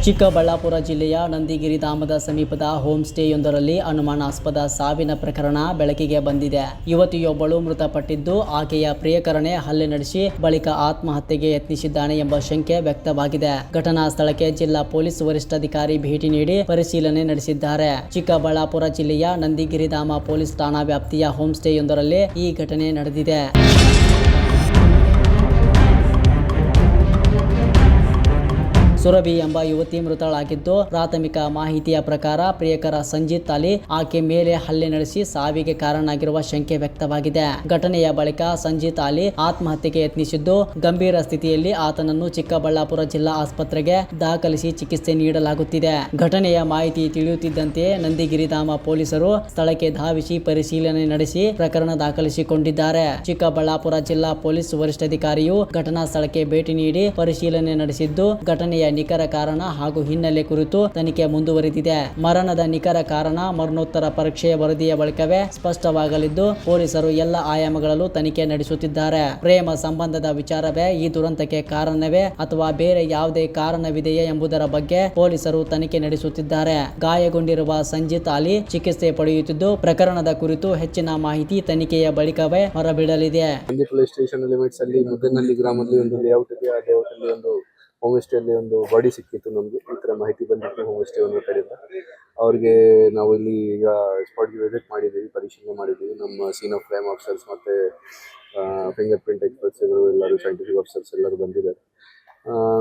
ಚಿಕ್ಕಬಳ್ಳಾಪುರ ಜಿಲ್ಲೆಯ ನಂದಿಗಿರಿ ಧಾಮದ ಸಮೀಪದ ಹೋಮ್ ಸ್ಟೇಯೊಂದರಲ್ಲಿ ಅನುಮಾನಾಸ್ಪದ ಸಾವಿನ ಪ್ರಕರಣ ಬೆಳಕಿಗೆ ಬಂದಿದೆ. ಯುವತಿಯೊಬ್ಬಳು ಮೃತಪಟ್ಟಿದ್ದು, ಆಕೆಯ ಪ್ರಿಯಕರನೇ ಹಲ್ಲೆ ನಡೆಸಿ ಬಳಿಕ ಆತ್ಮಹತ್ಯೆಗೆ ಯತ್ನಿಸಿದ್ದಾನೆ ಎಂಬ ಶಂಕೆ ವ್ಯಕ್ತವಾಗಿದೆ. ಘಟನಾ ಸ್ಥಳಕ್ಕೆ ಜಿಲ್ಲಾ ಪೊಲೀಸ್ ವರಿಷ್ಠಾಧಿಕಾರಿ ಭೇಟಿ ನೀಡಿ ಪರಿಶೀಲನೆ ನಡೆಸಿದ್ದಾರೆ. ಚಿಕ್ಕಬಳ್ಳಾಪುರ ಜಿಲ್ಲೆಯ ನಂದಿಗಿರಿಧಾಮ ಪೊಲೀಸ್ ಠಾಣಾ ವ್ಯಾಪ್ತಿಯ ಹೋಮ್ ಸ್ಟೇಯೊಂದರಲ್ಲಿ ಈ ಘಟನೆ ನಡೆದಿದೆ. ಸುರಭಿ ಎಂಬ ಯುವತಿ ಮೃತಳಾಗಿದ್ದು, ಪ್ರಾಥಮಿಕ ಮಾಹಿತಿಯ ಪ್ರಕಾರ ಪ್ರಿಯಕರ ಸಂಜಿತ್ ಅಲಿ ಆಕೆ ಮೇಲೆ ಹಲ್ಲೆ ನಡೆಸಿ ಸಾವಿಗೆ ಕಾರಣವಾಗಿರುವ ಶಂಕೆ ವ್ಯಕ್ತವಾಗಿದೆ. ಘಟನೆಯ ಬಳಿಕ ಸಂಜಿತ್ ಅಲಿ ಆತ್ಮಹತ್ಯೆಗೆ ಯತ್ನಿಸಿದ್ದು, ಗಂಭೀರ ಸ್ಥಿತಿಯಲ್ಲಿ ಆತನನ್ನು ಚಿಕ್ಕಬಳ್ಳಾಪುರ ಜಿಲ್ಲಾ ಆಸ್ಪತ್ರೆಗೆ ದಾಖಲಿಸಿ ಚಿಕಿತ್ಸೆ ನೀಡಲಾಗುತ್ತಿದೆ. ಘಟನೆಯ ಮಾಹಿತಿ ತಿಳಿಯುತ್ತಿದ್ದಂತೆ ನಂದಿಗಿರಿಧಾಮ ಪೊಲೀಸರು ಸ್ಥಳಕ್ಕೆ ಧಾವಿಸಿ ಪರಿಶೀಲನೆ ನಡೆಸಿ ಪ್ರಕರಣ ದಾಖಲಿಸಿಕೊಂಡಿದ್ದಾರೆ. ಚಿಕ್ಕಬಳ್ಳಾಪುರ ಜಿಲ್ಲಾ ಪೊಲೀಸ್ ವರಿಷ್ಠಾಧಿಕಾರಿಯು ಘಟನಾ ಸ್ಥಳಕ್ಕೆ ಭೇಟಿ ನೀಡಿ ಪರಿಶೀಲನೆ ನಡೆಸಿದ್ದು, ಘಟನೆಯ ನಿಖರ ಕಾರಣ ಹಾಗೂ ಹಿನ್ನೆಲೆ ಕುರಿತು ತನಿಖೆ ಮುಂದುವರೆದಿದೆ. ಮರಣದ ನಿಖರ ಕಾರಣ ಮರಣೋತ್ತರ ಪರೀಕ್ಷೆಯ ವರದಿಯ ಬಳಿಕವೇ ಸ್ಪಷ್ಟವಾಗಲಿದ್ದು, ಪೊಲೀಸರು ಎಲ್ಲ ಆಯಾಮಗಳಲ್ಲೂ ತನಿಖೆ ನಡೆಸುತ್ತಿದ್ದಾರೆ. ಪ್ರೇಮ ಸಂಬಂಧದ ವಿಚಾರವೇ ಈ ದುರಂತಕ್ಕೆ ಕಾರಣವೇ ಅಥವಾ ಬೇರೆ ಯಾವುದೇ ಕಾರಣವಿದೆಯೇ ಎಂಬುದರ ಬಗ್ಗೆ ಪೊಲೀಸರು ತನಿಖೆ ನಡೆಸುತ್ತಿದ್ದಾರೆ. ಗಾಯಗೊಂಡಿರುವ ಸಂಜಿತ್ ಅಲಿ ಚಿಕಿತ್ಸೆ ಪಡೆಯುತ್ತಿದ್ದು, ಪ್ರಕರಣದ ಕುರಿತು ಹೆಚ್ಚಿನ ಮಾಹಿತಿ ತನಿಖೆಯ ಬಳಿಕವೇ ಹೊರಬೀಳಲಿದೆ. ಪೊಲೀಸ್ ಸ್ಟೇಷನ್ ಲಿಮಿಟ್ಸ್ ಅಲ್ಲಿ ಮುದ್ದನಹಳ್ಳಿ ಗ್ರಾಮದಲ್ಲಿ ಒಂದು ಲೇಔಟ್ ಇದೆ. ಆ ಲೇಔಟ್ ಅಲ್ಲಿ ಒಂದು ಹೋಮ್ ಸ್ಟೇ ಅಲ್ಲಿ ಒಂದು ಬಾಡಿ ಸಿಕ್ಕಿತ್ತು. ನಮ್ಗೆ ಈ ತರ ಮಾಹಿತಿ ಬಂದಿತ್ತು ಹೋಮ್ ಸ್ಟೇ ಒಂದು ಕಡೆಯಿಂದ. ಅವ್ರಿಗೆ ನಾವು ಇಲ್ಲಿ ಈಗ ಸ್ಪಾಟ್ಗೆ ವಿಸಿಟ್ ಮಾಡಿದ್ದೀವಿ, ಪರಿಶೀಲನೆ ಮಾಡಿದ್ದೀವಿ. ನಮ್ಮ ಸೀನ್ ಆಫ್ ಕ್ರೈಮ್ ಆಫೀಸರ್ಸ್ ಮತ್ತೆ ಫಿಂಗರ್ ಪ್ರಿಂಟ್ ಎಕ್ಸ್ಪರ್ಟ್ಸ್ ಎಲ್ಲರೂ, ಸೈಂಟಿಫಿಕ್ ಆಫೀಸರ್ಸ್ ಎಲ್ಲರೂ ಬಂದಿದ್ದಾರೆ.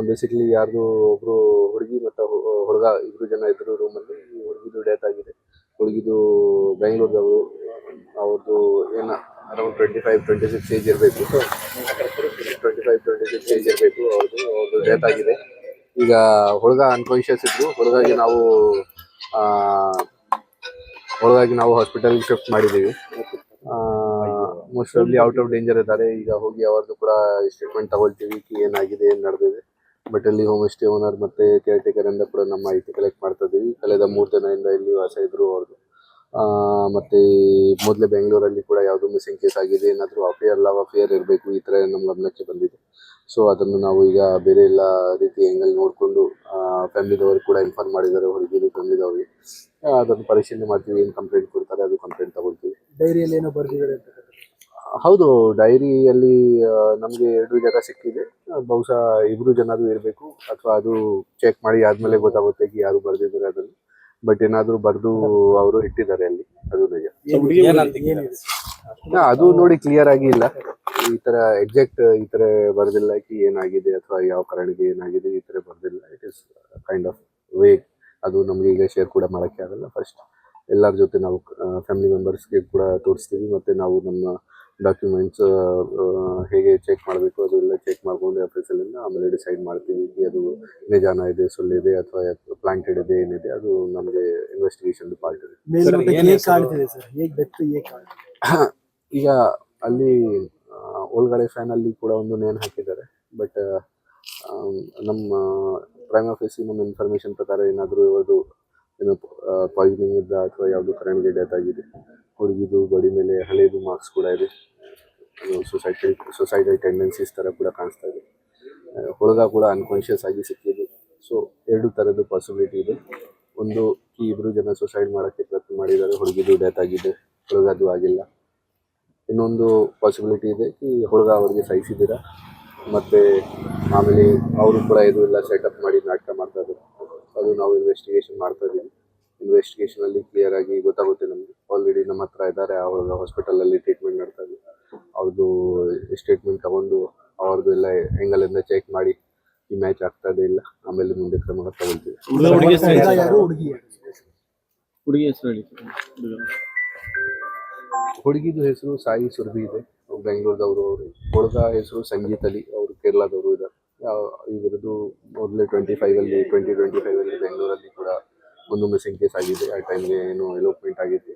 ಬೇಸಿಕಲಿ ಯಾರ್ದು ಒಬ್ರು ಹುಡುಗಿ ಮತ್ತು ಹುಡುಗ ಇಬ್ರು ಜನ ಇದ್ರು ರೂಮಲ್ಲಿ. ಹುಡುಗಿದು ಡೆತ್ ಆಗಿದೆ. ಹುಡುಗಿದು ಬೆಂಗಳೂರದವರು. ಅವ್ರದ್ದು ಏನು ಅರೌಂಡ್ 25-26 ಏಜ್ ಇರಬೇಕು. 25-26 ಏಜ್ ಇರಬೇಕು. ಅವ್ರದ್ದು ಡೆತ್ ಆಗಿದೆ. ಈಗ ಹುಡುಗ ಅನ್ಕಾನ್ಶಿಯಸ್ ಇದ್ರು. ಹುಡುಗಾಗಿ ನಾವು ಹಾಸ್ಪಿಟಲ್ಗೆ ಶಿಫ್ಟ್ ಮಾಡಿದ್ದೀವಿ. ಮೋಸ್ಟ್ ಆಫ್ಲಿ ಔಟ್ ಆಫ್ ಡೇಂಜರ್ ಇದ್ದಾರೆ. ಈಗ ಹೋಗಿ ಅವ್ರದ್ದು ಕೂಡ ಸ್ಟೇಟ್ಮೆಂಟ್ ತಗೊಳ್ತೀವಿ, ಏನಾಗಿದೆ, ಏನು ನಡೆದಿದೆ. ಬಟ್ ಅಲ್ಲಿ ಹೋಮ್ ಸ್ಟೇ ಓನರ್ ಮತ್ತೆ ಕೇರ್ ಟೇಕರ್ ಇಂದ ಕೂಡ ನಮ್ಮ ಮಾಹಿತಿ ಕಲೆಕ್ಟ್ ಮಾಡ್ತಾ ಇದ್ದೀವಿ. ಕಳೆದ 3 ದಿನದಿಂದ ಇಲ್ಲಿ ವಾಸ ಇದ್ರು ಅವ್ರದ್ದು. ಮತ್ತೆ ಮೊದಲೇ ಬೆಂಗಳೂರಲ್ಲಿ ಕೂಡ ಯಾವುದೋ ಮಿಸ್ಸಿಂಗ್ ಕೇಸ್ ಆಗಿದೆ. ಏನಾದರೂ ಲವ್ ಅಫೇರ್ ಇರಬೇಕು, ಈ ಥರ ನಮ್ಮ ಗಮನಕ್ಕೆ ಬಂದಿದೆ. ಸೊ ಅದನ್ನು ನಾವು ಈಗ ಬೇರೆ ಎಲ್ಲ ರೀತಿ ಎಂಗಲ್ ನೋಡಿಕೊಂಡು ಫ್ಯಾಮಿಲಿದವ್ರಿಗೆ ಕೂಡ ಇನ್ಫಾರ್ಮ್ ಮಾಡಿದ್ದಾರೆ. ಹುಡುಗಿದು ಫ್ಯಾಮಿಲಿದವ್ರಿಗೆ ಅದನ್ನು ಪರಿಶೀಲನೆ ಮಾಡ್ತೀವಿ. ಏನು ಕಂಪ್ಲೇಂಟ್ ಕೊಡ್ತಾರೆ ಅದು ಕಂಪ್ಲೇಂಟ್ ತಗೊಳ್ತೀವಿ. ಡೈರಿಯಲ್ಲಿ ಏನೋ ಬರ್ದಿದ್ದಾರೆ ಅಂತ? ಹೌದು, ಡೈರಿಯಲ್ಲಿ ನಮಗೆ 2 ಜಾಗ ಸಿಕ್ಕಿದೆ. ಬಹುಶಃ 2 ಜನದು ಇರಬೇಕು, ಅಥವಾ ಅದು ಚೆಕ್ ಮಾಡಿ ಆದ್ಮೇಲೆ ಗೊತ್ತಾಗುತ್ತೆ ಯಾರು ಬರ್ದಿದ್ದಾರೆ ಅದನ್ನು. ಬಟ್ ಏನಾದ್ರು ಬರ್ದು ಅವರು ಇಟ್ಟಿದ್ದಾರೆ ಅಲ್ಲಿ, ಅದು ನಿಜ. ಅದು ನೋಡಿ ಕ್ಲಿಯರ್ ಆಗಿ ಇಲ್ಲ. ಈ ತರ ಎಕ್ಸಾಕ್ಟ್ ಈ ತರ ಬರ್ದಿಲ್ಲ ಏನಾಗಿದೆ ಅಥವಾ ಯಾವ ಕಾರಣಕ್ಕೆ ಏನಾಗಿದೆ ಈ ತರ ಬರ್ದಿಲ್ಲ. It is kind of vague. ಅದು ನಮ್ಗೆ ಈಗ ಶೇರ್ ಕೂಡ ಮಾಡಕ್ಕೆ ಆಗಲ್ಲ. ಫಸ್ಟ್ ಎಲ್ಲರ ಜೊತೆ ನಾವು ಫ್ಯಾಮಿಲಿ ಮೆಂಬರ್ಸ್ಗೆ ಕೂಡ ತೋರಿಸ್ತೀವಿ. ಮತ್ತೆ ನಾವು ನಮ್ಮ ಡಾಕ್ಯುಮೆಂಟ್ಸ್ ಹೇಗೆ ಚೆಕ್ ಮಾಡಬೇಕು ಅದೆಲ್ಲ ಚೆಕ್ ಮಾಡ್ಕೊಂಡು ಆಫೀಸಲ್ಲಿಂದ ಆಮೇಲೆ ಡಿಸೈಡ್ ಮಾಡ್ತೀವಿ ಅದು ನಿಜಾನ ಇದೆ, ಸುಳ್ಳಿದೆ ಅಥವಾ ಪ್ಲಾಂಟೆಡ್ ಇದೆ, ಏನಿದೆ ಅದು ನಮಗೆ ಇನ್ವೆಸ್ಟಿಗೇಷನ್ ಪಾರ್ಟ್ ಇದೆ. ಈಗ ಅಲ್ಲಿ ಒಳಗಡೆ ಫ್ಯಾನ್ ಅಲ್ಲಿ ಕೂಡ ಒಂದು ನೇಣು ಹಾಕಿದ್ದಾರೆ. ಬಟ್ ನಮ್ಮ ಪ್ರೈಮ್ ಆಫೀಸ್ ನಮ್ಮ ಇನ್ಫಾರ್ಮೇಶನ್ ಪ್ರಕಾರ ಏನಾದರೂ ಇವರು ಏನು ಪಾಯ್ಸನಿಂಗ್ ಇದ್ದ ಅಥವಾ ಯಾವುದು ಕರೆಂಟ್ಗೆ ಡೆತ್ ಆಗಿದೆ. ಹುಡುಗಿದು ಬಾಡಿ ಮೇಲೆ ಹಳೇದು ಮಾರ್ಕ್ಸ್ ಕೂಡ ಇದೆ. ಅದು ಸುಸೈಡಲ್ ಟೆಂಡೆನ್ಸೀಸ್ ಥರ ಕೂಡ ಕಾಣಿಸ್ತಾ ಇದೆ. ಹುಡುಗ ಕೂಡ ಅನ್ಕಾನ್ಶಿಯಸ್ ಆಗಿ ಸಿಕ್ಕಿದೆ. ಸೊ 2 ಥರದ್ದು ಪಾಸಿಬಿಲಿಟಿ ಇದೆ. ಒಂದು ಈ 2 ಜನ ಸುಸೈಡ್ ಮಾಡೋಕ್ಕೆ ಪ್ರಯತ್ನ ಮಾಡಿದ್ದಾರೆ, ಹುಡುಗಿದು ಡೆತ್ ಆಗಿದೆ, ಹುಡುಗದು ಆಗಿಲ್ಲ. ಇನ್ನೊಂದು ಪಾಸಿಬಿಲಿಟಿ ಇದೆ ಈ ಹುಡುಗ ಅವ್ರಿಗೆ ಸಹಿಸಿದ್ದೀರಾ ಮತ್ತು ಆಮೇಲೆ ಅವರು ಕೂಡ ಇದು ಎಲ್ಲ ಸೆಟಪ್ ಮಾಡಿ ನಾಟಕ ಮಾಡ್ತಾ ಇದ್ದಾರೆ. ಅದು ನಾವು ಇನ್ವೆಸ್ಟಿಗೇಷನ್ ಮಾಡ್ತಾ ಇದ್ದೀವಿ. ಇನ್ವೆಸ್ಟಿಗೇಷನಲ್ಲಿ ಕ್ಲಿಯರ್ ಆಗಿ ಗೊತ್ತಾಗುತ್ತೆ ನಮಗೆ. ಆಲ್ರೆಡಿ ನಮ್ಮ ಹತ್ರ ಇದ್ದಾರೆ. ಅವ್ರಿಗೆ ಹಾಸ್ಪಿಟಲಲ್ಲಿ ಟ್ರೀಟ್ಮೆಂಟ್ ಮಾಡ್ತಾ ಇದ್ದೀವಿ. ಅವ್ರದ್ದು ಸ್ಟೇಟ್ಮೆಂಟ್ ತಗೊಂಡು ಅವ್ರದ್ದು ಎಲ್ಲ ಎಂಗಲಿಂದ ಚೆಕ್ ಮಾಡಿ ಈ ಮ್ಯಾಚ್ ಆಗ್ತಾ ಇದೆ ಇಲ್ಲ, ಆಮೇಲೆ ಮುಂದೆ ಕ್ರಮ ತಗೊಳ್ತೀವಿ. ಹುಡುಗಿದು ಹೆಸರು ಸಾಯಿ ಸುರಭಿ ಇದೆ, ಬೆಂಗಳೂರದವರು. ಅವರು ಹುಡುಗ ಹೆಸರು ಸಂಗೀತ್ ಅಲಿ, ಅವರು ಕೇರಳದವರು ಇದ್ದಾರೆ. ಇವರದು ಮೊದಲೇ 2025 ಬೆಂಗಳೂರಲ್ಲಿ ಕೂಡ ಒಂದು ಮಿಸ್ಸಿಂಗ್ ಕೇಸ್ ಆಗಿದೆ. ಆ ಟೈಮ್ಗೆ ಏನು ಎಲೋಪ್ಮೆಂಟ್ ಆಗಿತ್ತು.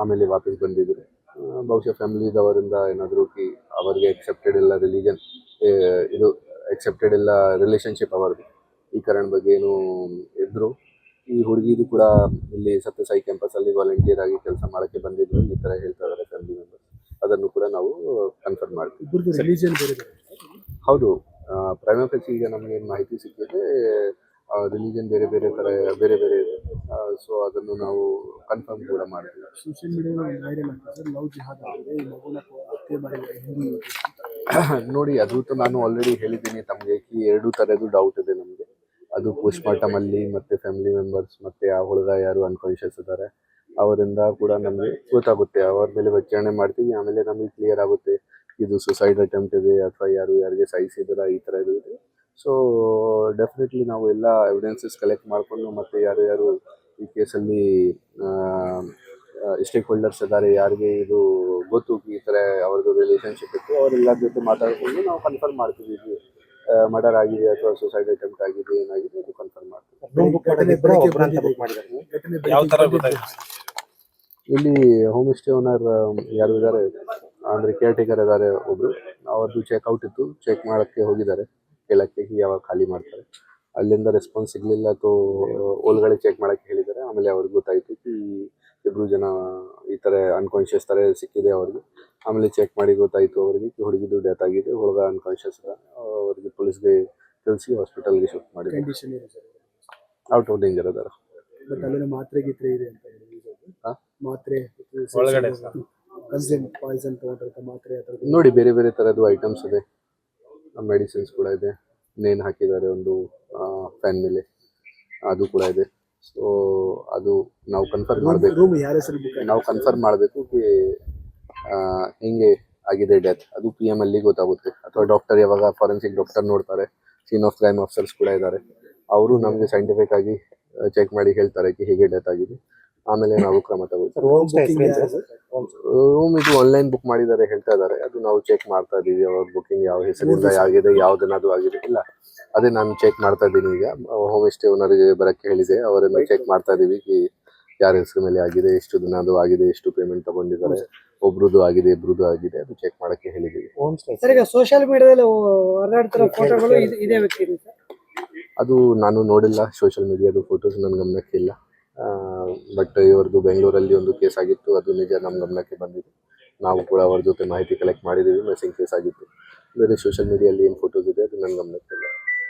ಆಮೇಲೆ ವಾಪಸ್ ಬಂದಿದ್ರು. ಬಹುಶಃ ಫ್ಯಾಮಿಲಿದವರಿಂದ ಏನಾದರೂ ಅವರಿಗೆ ಎಕ್ಸೆಪ್ಟೆಡ್ ಇಲ್ಲ ರಿಲಿಜನ್, ಇದು ಎಕ್ಸೆಪ್ಟೆಡ್ ಇಲ್ಲ ರಿಲೇಷನ್ಶಿಪ್ ಅವರದು. ಈ ಕಾರಣ ಬಗ್ಗೆ ಏನು ಇದ್ರು. ಈ ಹುಡುಗಿದು ಕೂಡ ಇಲ್ಲಿ ಸತ್ಯಸಾಯಿ ಕ್ಯಾಂಪಸಲ್ಲಿ ವಾಲಂಟಿಯರ್ ಆಗಿ ಕೆಲಸ ಮಾಡೋಕ್ಕೆ ಬಂದಿದ್ರು. ಈ ಥರ ಹೇಳ್ತಾ ಇದ್ದಾರೆ ಫ್ಯಾಮಿಲಿ ಮೆಂಬರ್ಸ್. ಅದನ್ನು ಕೂಡ ನಾವು ಕನ್ಫರ್ಮ್ ಮಾಡ್ತೀವಿ. ಹೌದು, ಪ್ರೈಮ್ ಆಫೀಸ್ ಈಗ ನಮಗೆ ಮಾಹಿತಿ ಸಿಕ್ಕಿದೆ. ರಿಲಿಜನ್ ಬೇರೆ ಬೇರೆ ಥರ ಬೇರೆ ಬೇರೆ ಇದೆ. ಸೊ ಅದನ್ನು ನಾವು ಕನ್ಫರ್ಮ್ ಕೂಡ ಮಾಡ್ತೀವಿ. ಸೋಷಿಯಲ್ ಮೀಡಿಯಾದಲ್ಲಿ ವೈರಲ್ ಆಗ್ತದೆ ಸರ್, ಲವ್ ಜಿಹಾದ್ ಆಗಿದೆ, ಈ ಮಗುನ ಹತ್ಯೆ ಮಾಡಿದ್ದಾರೆ ಹಿಂದೂ ಯುವತಿ. ನೋಡಿ, ಅದು ನಾನು ಆಲ್ರೆಡಿ ಹೇಳಿದ್ದೀನಿ ತಮಗೆ ಈ ಎರಡೂ ಥರದ್ದು ಡೌಟ್ ಇದೆ ನಮಗೆ. ಅದು ಪೋಸ್ಟ್ಮಾರ್ಟಮ್ ಅಲ್ಲಿ ಮತ್ತೆ ಫ್ಯಾಮಿಲಿ ಮೆಂಬರ್ಸ್ ಮತ್ತೆ ಆ ಹುಡುಗ ಯಾರು ಅನ್ಕಾನ್ಶಿಯಸ್ ಇದ್ದಾರೆ ಅವರಿಂದ ಕೂಡ ನಮಗೆ ಗೊತ್ತಾಗುತ್ತೆ. ಅವ್ರ ಮೇಲೆ ವಿಚಾರಣೆ ಮಾಡ್ತೀವಿ, ಆಮೇಲೆ ನಮಗೆ ಕ್ಲಿಯರ್ ಆಗುತ್ತೆ ಇದು ಸುಸೈಡ್ ಅಟೆಂಪ್ಟ್ ಇದೆ ಅಥವಾ ಯಾರಿಗೆ ಸಾಯಿಸಿದಾರ ಈ ಥರ ಇದೆ. ಸೊ ಡೆಫಿನೆಟ್ಲಿ ನಾವು ಎಲ್ಲ ಎವಿಡೆನ್ಸಸ್ ಕಲೆಕ್ಟ್ ಮಾಡಿಕೊಂಡು ಮತ್ತೆ ಯಾರು ಈ ಕೇಸಲ್ಲಿ ಸ್ಟೇಕ್ ಹೋಲ್ಡರ್ಸ್ ಇದ್ದಾರೆ, ಯಾರಿಗೆ ಇದು ಗೊತ್ತು ಈ ಥರ ಅವ್ರದ್ದು ರಿಲೇಷನ್ಶಿಪ್ ಇತ್ತು, ಅವರೆಲ್ಲರ ಜೊತೆ ಮಾತಾಡಿಕೊಂಡು ನಾವು ಕನ್ಫರ್ಮ್ ಮಾಡ್ತೀವಿ ಇದು ಮರ್ಡರ್ ಆಗಿದೆ ಅಥವಾ ಸುಸೈಡ್ ಅಟೆಂಪ್ಟ್ ಆಗಿದೆ ಏನಾಗಿದೆ ಅದು ಕನ್ಫರ್ಮ್ ಮಾಡ್ತೀವಿ. ಇಲ್ಲಿ ಹೋಮ್ ಸ್ಟೇ ಓನರ್ ಯಾರು ಇದ್ದಾರೆ ಅಂದರೆ ಕೇರ್ ಟೇಕರ್ ಇದ್ದಾರೆ ಒಬ್ರು, ಅವ್ರದ್ದು ಚೆಕ್ಔಟ್ ಇತ್ತು, ಚೆಕ್ ಮಾಡೋಕ್ಕೆ ಹೋಗಿದ್ದಾರೆ ಕೇಳಕ್ಕೆ ಯಾವಾಗ ಖಾಲಿ ಮಾಡ್ತಾರೆ. ಅಲ್ಲಿಂದ ರೆಸ್ಪಾನ್ಸ್ ಸಿಗಲಿಲ್ಲ ಅಥವಾ ಒಳಗಡೆ ಚೆಕ್ ಮಾಡೋಕ್ಕೆ ಹೇಳಿದ್ದಾರೆ. ಆಮೇಲೆ ಅವ್ರಿಗೆ ಗೊತ್ತಾಯಿತು ಈ ಇಬ್ಬರು ಜನ ಈ ಥರ ಅನ್ಕಾನ್ಶಿಯಸ್ ಥರ ಸಿಕ್ಕಿದೆ ಅವ್ರಿಗೆ. ಆಮೇಲೆ ಚೆಕ್ ಮಾಡಿ ಗೊತ್ತಾಯಿತು ಅವರಿಗೆ ಹುಡುಗಿದು ಡೆತ್ ಆಗಿದೆ, ಹುಡುಗ ಅನ್ಕಾನ್ಶಿಯಸ್ ಇದೆ. ಅವರಿಗೆ ಪೊಲೀಸ್ಗೆ ತಿಳಿಸಿ ಹಾಸ್ಪಿಟಲ್ಗೆ ಶಿಫ್ಟ್ ಮಾಡಿದ್ದಾರೆ. ಕಂಡೀಷನ್ ಇದೆ ಸರ್, ಔಟ್ ಆಫ್ ಡೇಂಜರ್ ಅದಾರ. ಬಟ್ ಅಲ್ಲಿನ ಮಾತ್ರೆ ಗೀತ್ರೆ ಇದೆ ಅಂತ ಹೇಳಿ ಹಾ? ಮಾತ್ರೆ ಒಳಗಡೆ ಪಾಯ್ಸನ್ ತಗೊಂಡ್ರೆ ಮಾತ್ರೆ ಆ ಥರದ್ದು. ನೋಡಿ, ಬೇರೆ ಬೇರೆ ಥರದ್ದು ಐಟಮ್ಸ್ ಇದೆ, ಮೆಡಿಸಿನ್ಸ್ ಕೂಡ ಇದೆ. ನೇಣು ಹಾಕಿದ್ದಾರೆ ಒಂದು ಫ್ಯಾನ್ ಮೇಲೆ, ಅದು ಕೂಡ ಇದೆ. ಸೊ ಅದು ನಾವು ಕನ್ಫರ್ಮ್ ಮಾಡಬೇಕು, ರೂಮ್ ಯಾರ ಹೆಸರು ಬುಕ್ ನಾವು ಕನ್ಫರ್ಮ್ ಮಾಡಬೇಕು ಹೆಂಗೆ ಆಗಿದೆ ಡೆತ್. ಅದು PM ಅಲ್ಲಿ ಗೊತ್ತಾಗುತ್ತೆ, ಅಥವಾ ಡಾಕ್ಟರ್ ಯಾವಾಗ ಫಾರೆನ್ಸಿಕ್ ಡಾಕ್ಟರ್ ನೋಡ್ತಾರೆ, ಸೀನ್ ಆಫ್ ಕ್ರೈಮ್ ಆಫೀಸರ್ಸ್ ಕೂಡ ಇದ್ದಾರೆ, ಅವರು ನಮಗೆ ಸೈಂಟಿಫಿಕ್ ಆಗಿ ಚೆಕ್ ಮಾಡಿ ಹೇಳ್ತಾರೆ ಹೇಗೆ ಡೆತ್ ಆಗಿದೆ. ಆಮೇಲೆ ನಾವು ಕ್ರಮ ತಗೋತೀವಿ. ರೂಮ್ ಇದು ಆನ್ಲೈನ್ ಬುಕ್ ಮಾಡಿದ್ದಾರೆ ಹೇಳ್ತಾ ಇದ್ದಾರೆ, ಅದು ನಾವು ಚೆಕ್ ಮಾಡ್ತಾ ಇದೀವಿ. ಅವ್ರ ಬುಕಿಂಗ್ ಯಾವ ಹೆಸರಿಂದ ಆಗಿದೆ, ಯಾವ್ದನ್ನದು ಆಗಿದೆ ಇಲ್ಲ, ಅದೇ ನಾನು ಚೆಕ್ ಮಾಡ್ತಾ ಇದ್ದೀನಿ. ಈಗ ಹೋಮ್ ಸ್ಟೇ ಓನರ್ಗೆ ಬರಕ್ಕೆ ಹೇಳಿದೆ, ಅವರನ್ನು ಚೆಕ್ ಮಾಡ್ತಾ ಇದೀವಿ ಯಾರ ಹೆಸರು ಮೇಲೆ ಆಗಿದೆ, ಎಷ್ಟು ದಿನ ಅದು ಆಗಿದೆ, ಎಷ್ಟು ಪೇಮೆಂಟ್ ತಗೊಂಡಿದ್ದಾರೆ, ಒಬ್ರದ್ದು ಆಗಿದೆ ಇಬ್ರದ್ದು ಆಗಿದೆ, ಅದು ಚೆಕ್ ಮಾಡಕ್ಕೆ ಹೇಳಿದ್ದೀವಿ. ಸರ್, ಈಗ ಸೋಷಿಯಲ್ ಮೀಡಿಯಾದಲ್ಲಿ ಹರಡ್ತಿರೋ ಫೋಟೋಗಳು ಇದೇ ವ್ಯಕ್ತಿ ಸರ್? ಅದು ನಾನು ನೋಡಿಲ್ಲ, ಸೋಷಿಯಲ್ ಮೀಡಿಯಾದು ಫೋಟೋಸ್ ನನ್ನ ಗಮನಕ್ಕೆ ಇಲ್ಲ. ಬಟ್ ಇವ್ರದ್ದು ಬೆಂಗಳೂರಲ್ಲಿ ಒಂದು ಕೇಸ್ ಆಗಿತ್ತು, ಅದು ನಿಜ ನಮ್ಮ ಗಮನಕ್ಕೆ ಬಂದಿದೆ. ನಾವು ಕೂಡ ಅವ್ರ ಜೊತೆ ಮಾಹಿತಿ ಕಲೆಕ್ಟ್ ಮಾಡಿದ್ದೀವಿ. ಮಿಸ್ಸಿಂಗ್ ಕೇಸ್ ಆಗಿತ್ತು. ಬೇರೆ ಸೋಷಿಯಲ್ ಮೀಡಿಯಲ್ಲಿ ಏನು ಫೋಟೋಸ್ ಇದೆ ಅದು ನನ್ನ ಗಮನಕ್ಕೆ ಇಲ್ಲ.